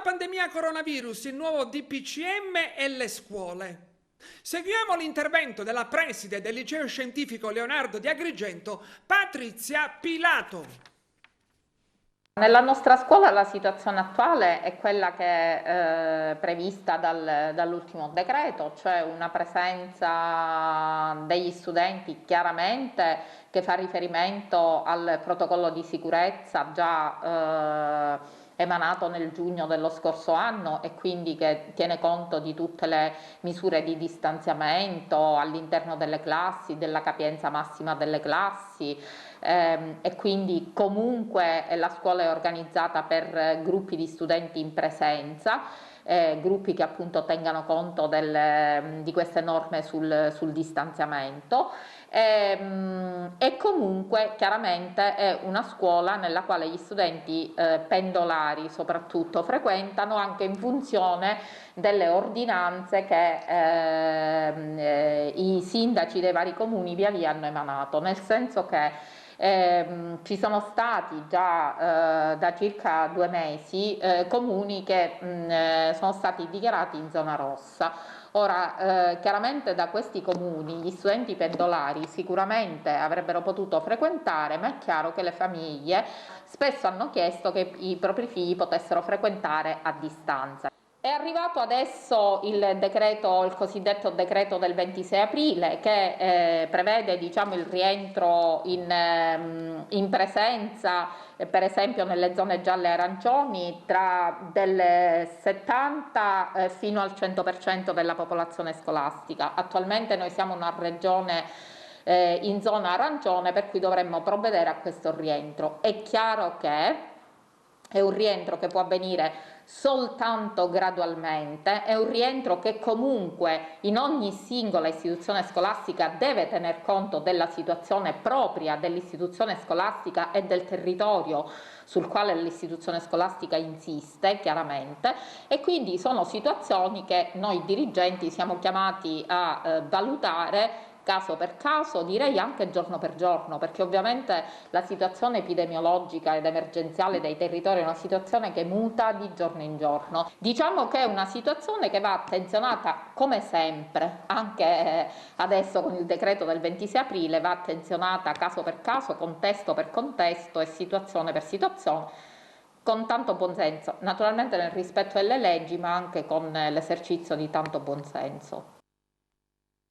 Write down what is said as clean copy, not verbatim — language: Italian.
pandemia coronavirus, il nuovo DPCM e le scuole. Seguiamo l'intervento della preside del liceo scientifico Leonardo di Agrigento, Patrizia Pilato. Nella nostra scuola la situazione attuale è quella che è prevista dall'ultimo decreto, cioè una presenza degli studenti chiaramente che fa riferimento al protocollo di sicurezza già emanato nel giugno dello scorso anno e quindi che tiene conto di tutte le misure di distanziamento all'interno delle classi, della capienza massima delle classi. E quindi comunque la scuola è organizzata per gruppi di studenti in presenza, gruppi che appunto tengano conto di queste norme sul distanziamento e comunque chiaramente è una scuola nella quale gli studenti pendolari soprattutto frequentano anche in funzione delle ordinanze che i sindaci dei vari comuni via via hanno emanato, nel senso che ci sono stati già da circa 2 mesi comuni che sono stati dichiarati in zona rossa. Ora, chiaramente da questi comuni gli studenti pendolari sicuramente avrebbero potuto frequentare, ma è chiaro che le famiglie spesso hanno chiesto che i propri figli potessero frequentare a distanza. È arrivato adesso il cosiddetto decreto del 26 aprile che prevede diciamo, il rientro in presenza per esempio nelle zone gialle e arancioni tra del 70 fino al 100% della popolazione scolastica. Attualmente noi siamo una regione in zona arancione per cui dovremmo provvedere a questo rientro. È chiaro che è un rientro che può avvenire soltanto gradualmente, è un rientro che comunque in ogni singola istituzione scolastica deve tener conto della situazione propria dell'istituzione scolastica e del territorio sul quale l'istituzione scolastica insiste chiaramente, e quindi sono situazioni che noi dirigenti siamo chiamati a valutare caso per caso, direi anche giorno per giorno, perché ovviamente la situazione epidemiologica ed emergenziale dei territori è una situazione che muta di giorno in giorno. Diciamo che è una situazione che va attenzionata come sempre, anche adesso con il decreto del 26 aprile, va attenzionata caso per caso, contesto per contesto e situazione per situazione, con tanto buonsenso, naturalmente nel rispetto delle leggi, ma anche con l'esercizio di tanto buonsenso.